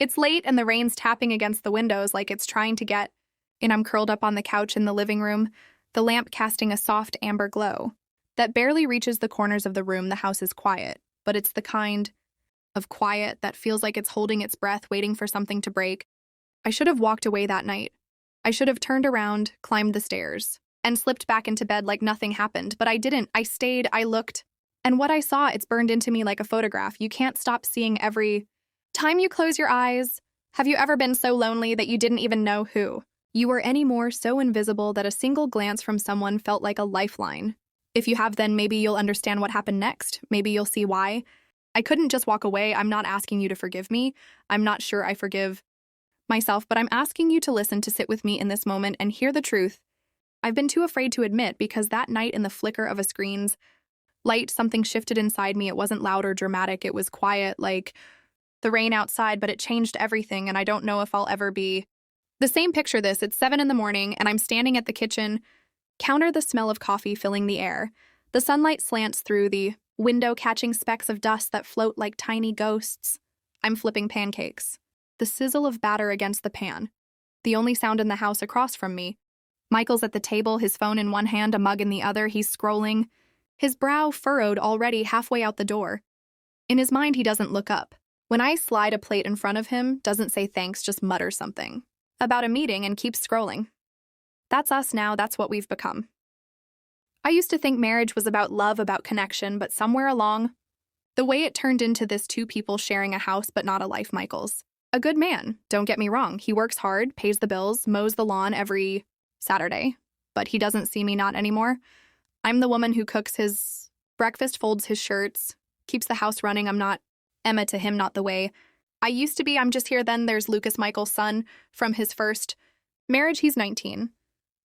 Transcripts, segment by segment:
It's late and the rain's tapping against the windows like it's trying to get in. I'm curled up on the couch in the living room, the lamp casting a soft amber glow that barely reaches the corners of the room. The house is quiet, but it's the kind of quiet that feels like it's holding its breath, waiting for something to break. I should have walked away that night. I should have turned around, climbed the stairs, and slipped back into bed like nothing happened, but I didn't. I stayed, I looked, and what I saw, it's burned into me like a photograph. You can't stop seeing every time you close your eyes. Have you ever been so lonely that you didn't even know who you were anymore, so invisible that a single glance from someone felt like a lifeline? If you have, then maybe you'll understand what happened next. Maybe you'll see why. I couldn't just walk away. I'm not asking you to forgive me. I'm not sure I forgive myself, but I'm asking you to listen, to sit with me in this moment and hear the truth I've been too afraid to admit, because that night, in the flicker of a screen's light, something shifted inside me. It wasn't loud or dramatic. It was quiet, like the rain outside, but it changed everything, and I don't know if I'll ever be the same. Picture this. It's 7 in the morning, and I'm standing at the kitchen counter, the smell of coffee filling the air. The sunlight slants through the window, catching specks of dust that float like tiny ghosts. I'm flipping pancakes. The sizzle of batter against the pan. The only sound in the house across from me. Michael's at the table, his phone in one hand, a mug in the other. He's scrolling, his brow furrowed, already halfway out the door. In his mind, he doesn't look up. When I slide a plate in front of him, doesn't say thanks, just mutters something about a meeting and keeps scrolling. That's us now. That's what we've become. I used to think marriage was about love, about connection, but somewhere along the way it turned into this: two people sharing a house but not a life. Michael's a good man, don't get me wrong. He works hard, pays the bills, mows the lawn every Saturday, but he doesn't see me, not anymore. I'm the woman who cooks his breakfast, folds his shirts, keeps the house running. I'm not Emma to him, not the way I used to be. I'm just here. Then there's Lucas, Michael's son from his first marriage. He's 19,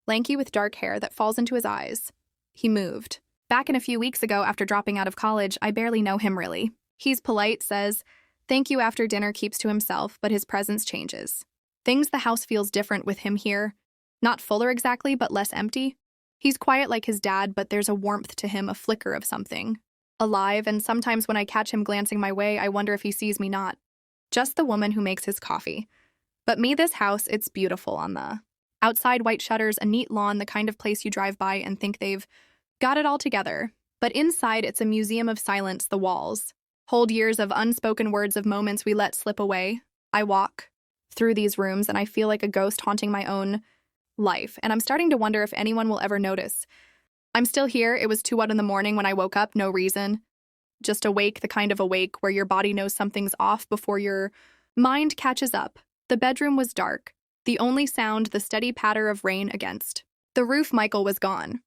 lanky with dark hair that falls into his eyes. He moved back in a few weeks ago after dropping out of college. I barely know him, really. He's polite, says thank you after dinner, keeps to himself, but his presence changes things. The house feels different with him here. Not fuller exactly, but less empty. He's quiet like his dad, but there's a warmth to him, a flicker of something alive, and sometimes when I catch him glancing my way, I wonder if he sees me, not just the woman who makes his coffee, but me. This house, it's beautiful on the outside, white shutters, a neat lawn, the kind of place you drive by and think they've got it all together. But inside, it's a museum of silence. The walls hold years of unspoken words, of moments we let slip away. I walk through these rooms and I feel like a ghost haunting my own life, and I'm starting to wonder if anyone will ever notice I'm still here. It was 2 in the morning when I woke up, no reason. Just awake, the kind of awake where your body knows something's off before your mind catches up. The bedroom was dark. The only sound, the steady patter of rain against the roof. Michael was gone.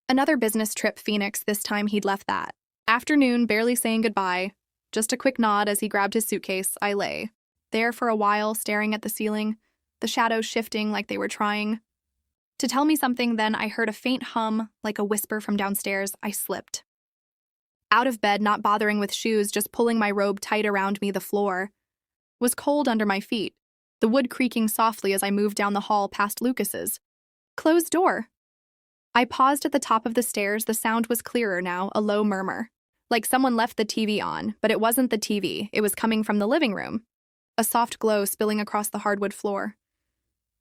Another business trip, Phoenix. This time he'd left that afternoon, barely saying goodbye. Just a quick nod as he grabbed his suitcase. I lay there for a while, staring at the ceiling, the shadows shifting like they were trying to tell me something. Then I heard a faint hum, like a whisper from downstairs. I slipped out of bed, not bothering with shoes, just pulling my robe tight around me. The floor was cold under my feet, the wood creaking softly as I moved down the hall past Lucas's closed door. I paused at the top of the stairs. The sound was clearer now, a low murmur, like someone left the TV on, but it wasn't the TV. It was coming from the living room, a soft glow spilling across the hardwood floor.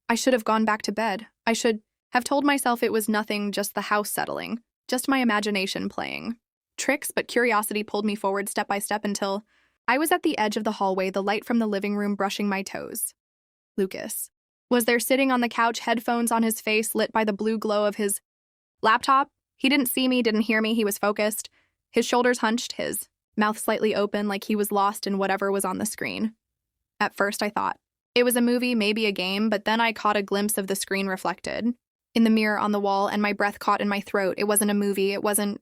I should have gone back to bed. I should have told myself it was nothing, just the house settling, just my imagination playing tricks, but curiosity pulled me forward step by step until I was at the edge of the hallway, the light from the living room brushing my toes. Lucas was there, sitting on the couch, headphones on his face, lit by the blue glow of his laptop. He didn't see me, didn't hear me. He was focused, his shoulders hunched, his mouth slightly open, like he was lost in whatever was on the screen. At first, I thought it was a movie, maybe a game, but then I caught a glimpse of the screen reflected in the mirror on the wall, and my breath caught in my throat. It wasn't a movie, it wasn't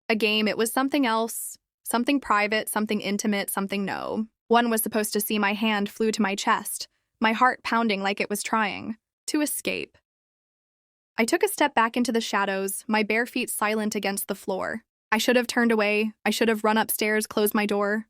a game, it was something else, something private, something intimate, something no one was supposed to see. My hand flew to my chest, my heart pounding like it was trying to escape. I took a step back into the shadows, my bare feet silent against the floor. I should have turned away, I should have run upstairs, closed my door,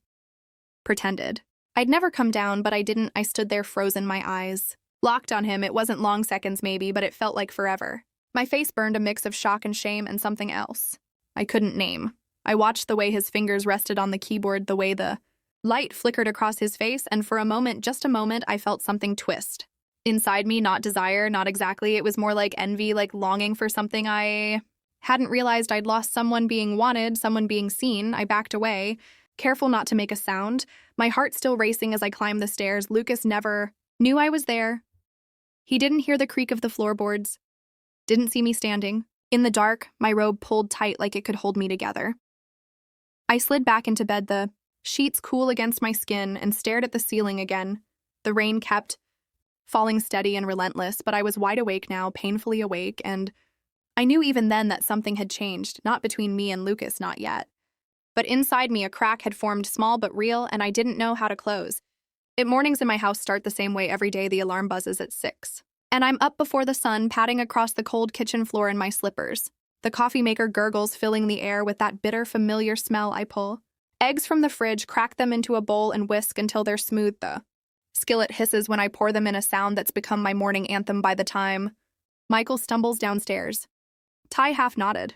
pretended I'd never come down, but I didn't. I stood there frozen, my eyes locked on him. It wasn't long, seconds maybe, but it felt like forever. My face burned, a mix of shock and shame and something else I couldn't name. I watched the way his fingers rested on the keyboard, the way the Light flickered across his face, and for a moment, just a moment, I felt something twist. Inside me, not desire, not exactly. It was more like envy, like longing for something. I hadn't realized I'd lost someone being wanted, someone being seen. I backed away, careful not to make a sound, my heart still racing as I climbed the stairs. Lucas never knew I was there. He didn't hear the creak of the floorboards, didn't see me standing. In the dark, my robe pulled tight like it could hold me together. I slid back into bed, the sheets cool against my skin, and stared at the ceiling again. The rain kept falling steady and relentless, but I was wide awake now, painfully awake, and I knew even then that something had changed, not between me and Lucas, not yet. But inside me, a crack had formed, small but real, and I didn't know how to close. Mornings in my house start the same way every day. The alarm buzzes at 6. And I'm up before the sun, padding across the cold kitchen floor in my slippers. The coffee maker gurgles, filling the air with that bitter, familiar smell. I pull eggs from the fridge, crack them into a bowl, and whisk until they're smooth. The skillet hisses when I pour them in, a sound that's become my morning anthem by the time Michael stumbles downstairs. Ty half nodded.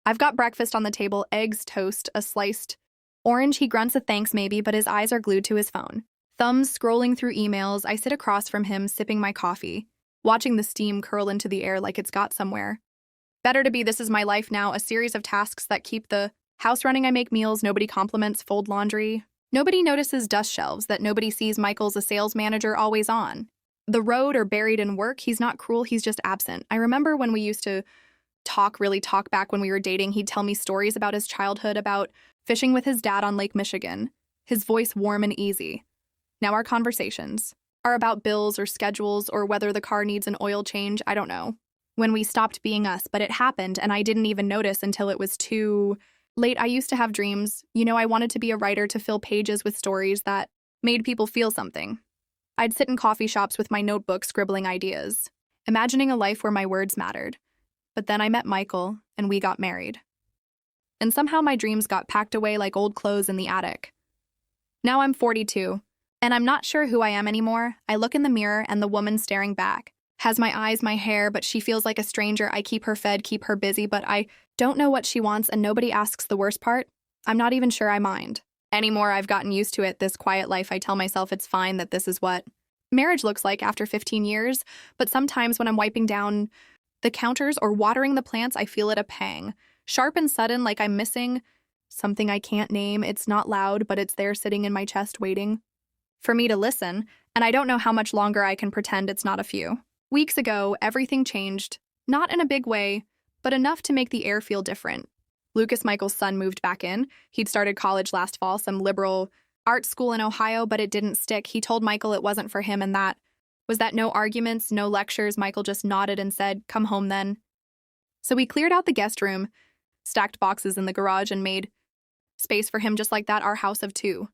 I've got breakfast on the table, eggs, toast, a sliced orange. He grunts a thanks maybe, but his eyes are glued to his phone. Thumbs scrolling through emails. I sit across from him, sipping my coffee, watching the steam curl into the air like it's got somewhere. Better to be. This is my life now, a series of tasks that keep the house running. I make meals, nobody compliments, fold laundry. Nobody notices dust shelves, that nobody sees Michael's a sales manager, always on the road or buried in work. He's not cruel, he's just absent. I remember when we used to really talk back when we were dating. He'd tell me stories about his childhood, about fishing with his dad on Lake Michigan, his voice warm and easy. Now our conversations are about bills or schedules or whether the car needs an oil change. I don't know when we stopped being us, but it happened and I didn't even notice until it was too late. I used to have dreams. I wanted to be a writer, to fill pages with stories that made people feel something. I'd sit in coffee shops with my notebook, scribbling ideas, imagining a life where my words mattered. But then I met Michael, and we got married. And somehow my dreams got packed away like old clothes in the attic. Now I'm 42, and I'm not sure who I am anymore. I look in the mirror, and the woman staring back has my eyes, my hair, but she feels like a stranger. I keep her fed, keep her busy, but I don't know what she wants, and nobody asks the worst part. I'm not even sure I mind anymore. I've gotten used to it, this quiet life. I tell myself it's fine, that this is what marriage looks like after 15 years, but sometimes when I'm wiping down the counters or watering the plants, I feel it a pang, sharp and sudden, like I'm missing something I can't name. It's not loud, but it's there sitting in my chest waiting for me to listen, and I don't know how much longer I can pretend it's not a few weeks ago. Everything changed, not in a big way, but enough to make the air feel different. Lucas, Michael's son, moved back in. He'd started college last fall, some liberal art school in Ohio, but it didn't stick. He told Michael it wasn't for him, and that no arguments, no lectures. Michael just nodded and said, "Come home then." So we cleared out the guest room, stacked boxes in the garage, and made space for him. Just like that, our house of 2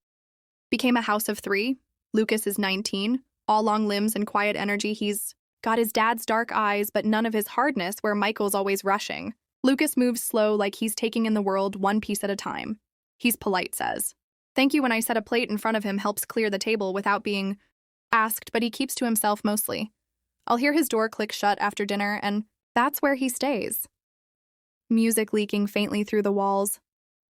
became a house of 3. Lucas is 19, all long limbs and quiet energy. He's got his dad's dark eyes, but none of his hardness, where Michael's always rushing. Lucas moves slow, like he's taking in the world one piece at a time. He's polite, says thank you when I set a plate in front of him, helps clear the table without being asked, but he keeps to himself mostly. I'll hear his door click shut after dinner, and that's where he stays. Music leaking faintly through the walls.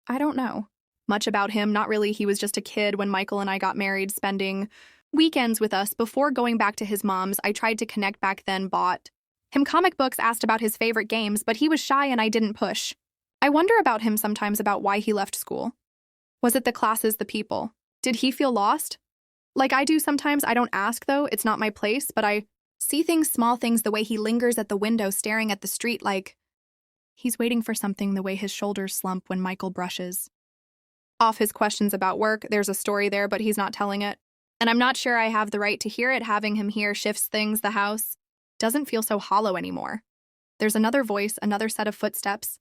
I don't know much about him, not really. He was just a kid when Michael and I got married, spending weekends with us before going back to his mom's. I tried to connect back then, bought him comic books, asked about his favorite games, but he was shy and I didn't push. I wonder about him sometimes, about why he left school. Was it the classes, the people? Did he feel lost? Like I do sometimes. I don't ask, though. It's not my place, but I see things, small things, the way he lingers at the window staring at the street, like he's waiting for something, the way his shoulders slump when Michael brushes off his questions about work. There's a story there, but he's not telling it. And I'm not sure I have the right to hear it. Having him here shifts things. The house doesn't feel so hollow anymore. There's another voice, another set of footsteps.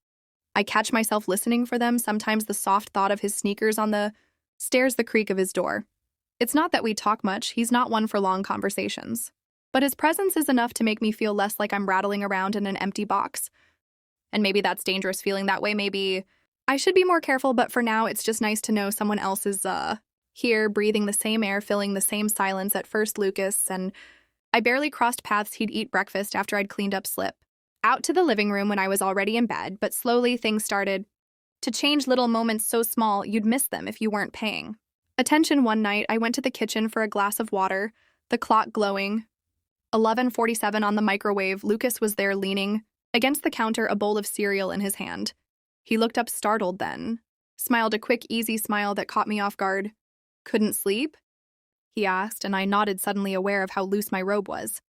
I catch myself listening for them, sometimes the soft thud of his sneakers on the stairs, the creak of his door. It's not that we talk much. He's not one for long conversations. But his presence is enough to make me feel less like I'm rattling around in an empty box. And maybe that's dangerous, feeling that way. Maybe I should be more careful, but for now, it's just nice to know someone else is, here, breathing the same air, filling the same silence. At first, Lucas and I barely crossed paths. He'd eat breakfast after I'd cleaned up, slip out to the living room when I was already in bed, but slowly things started to change. Little moments so small you'd miss them if you weren't paying Attention one night, I went to the kitchen for a glass of water, the clock glowing. 11:47 on the microwave, Lucas was there leaning against the counter, a bowl of cereal in his hand. He looked up startled then, smiled a quick, easy smile that caught me off guard. "Couldn't sleep?" he asked, and I nodded, suddenly aware of how loose my robe was.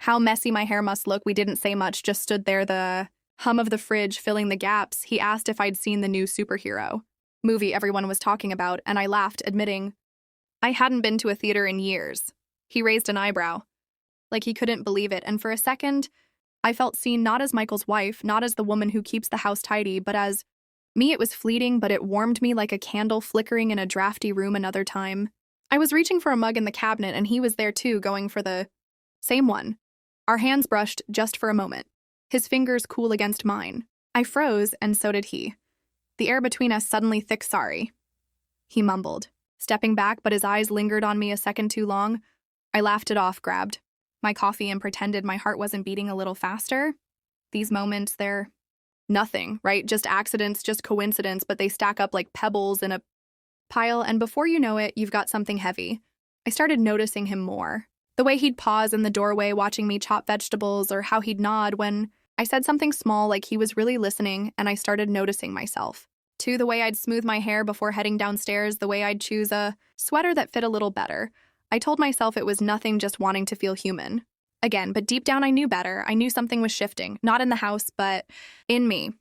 How messy my hair must look. We didn't say much, just stood there, the hum of the fridge filling the gaps. He asked if I'd seen the new superhero movie everyone was talking about, and I laughed, admitting I hadn't been to a theater in years. He raised an eyebrow, like he couldn't believe it, and for a second, I felt seen, not as Michael's wife, not as the woman who keeps the house tidy, but as me. It was fleeting, but it warmed me like a candle flickering in a drafty room another time. I was reaching for a mug in the cabinet, and he was there too, going for the same one. Our hands brushed just for a moment, his fingers cool against mine. I froze, and so did he. The air between us suddenly thick. "Sorry," he mumbled, stepping back, but his eyes lingered on me a second too long. I laughed it off, grabbed my coffee, and pretended my heart wasn't beating a little faster. These moments, they're nothing, right? Just accidents, just coincidence, but they stack up like pebbles in a pile, and before you know it, you've got something heavy. I started noticing him more. The way he'd pause in the doorway watching me chop vegetables, or how he'd nod when I said something small, like he was really listening, and I started noticing myself. Too, the way I'd smooth my hair before heading downstairs, the way I'd choose a sweater that fit a little better. I told myself it was nothing, just wanting to feel human again, but deep down I knew better. I knew something was shifting, not in the house, but in me.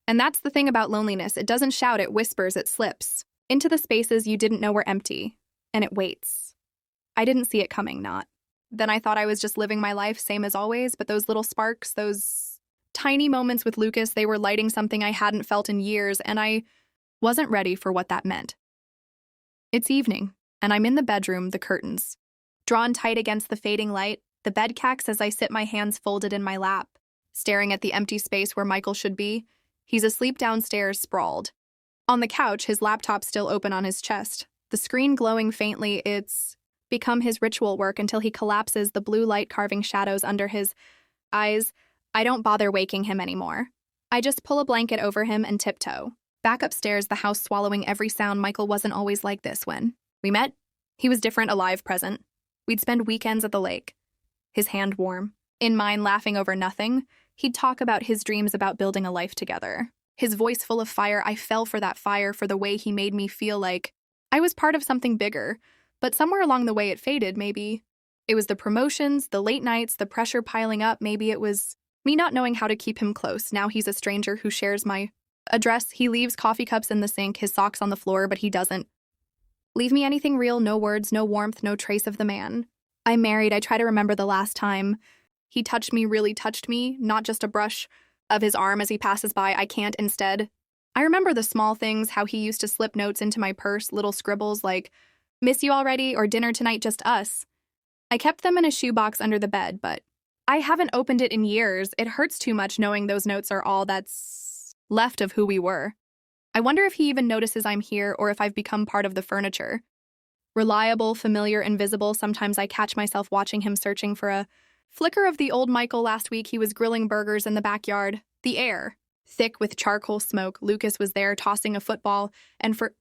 And that's the thing about loneliness. It doesn't shout, it whispers, it slips into the spaces you didn't know were empty, and it waits. I didn't see it coming, not. Then I thought I was just living my life, same as always, but those little sparks, those tiny moments with Lucas, they were lighting something I hadn't felt in years, and I wasn't ready for what that meant. It's evening, and I'm in the bedroom, the curtains drawn tight against the fading light. The bed cacks as I sit, my hands folded in my lap, staring at the empty space where Michael should be. He's asleep downstairs, sprawled on the couch, his laptop still open on his chest, the screen glowing faintly. It's become his ritual work until he collapses, the blue light carving shadows under his eyes. I don't bother waking him anymore. I just pull a blanket over him and tiptoe back upstairs, the house swallowing every sound. Michael wasn't always like this when we met. He was different, alive, present. We'd spend weekends at the lake, his hand warm in mine, laughing over nothing. He'd talk about his dreams, about building a life together. His voice full of fire. I fell for that fire, for the way he made me feel like I was part of something bigger. But somewhere along the way it faded. Maybe it was the promotions, the late nights, the pressure piling up. Maybe it was me not knowing how to keep him close. Now he's a stranger who shares my address. He leaves coffee cups in the sink, his socks on the floor, but he doesn't leave me anything real. No words, no warmth, no trace of the man I'm married. I try to remember the last time he touched me, really touched me, not just a brush of his arm as he passes by. I can't. Instead, I remember the small things, how he used to slip notes into my purse, little scribbles like, "Miss you already," or "Dinner tonight, just us." I kept them in a shoebox under the bed, but I haven't opened it in years. It hurts too much knowing those notes are all that's left of who we were. I wonder if he even notices I'm here, or if I've become part of the furniture. Reliable, familiar, invisible. Sometimes I catch myself watching him, searching for a flicker of the old Michael. Last week he was grilling burgers in the backyard. The air thick with charcoal smoke. Lucas was there, tossing a football, and for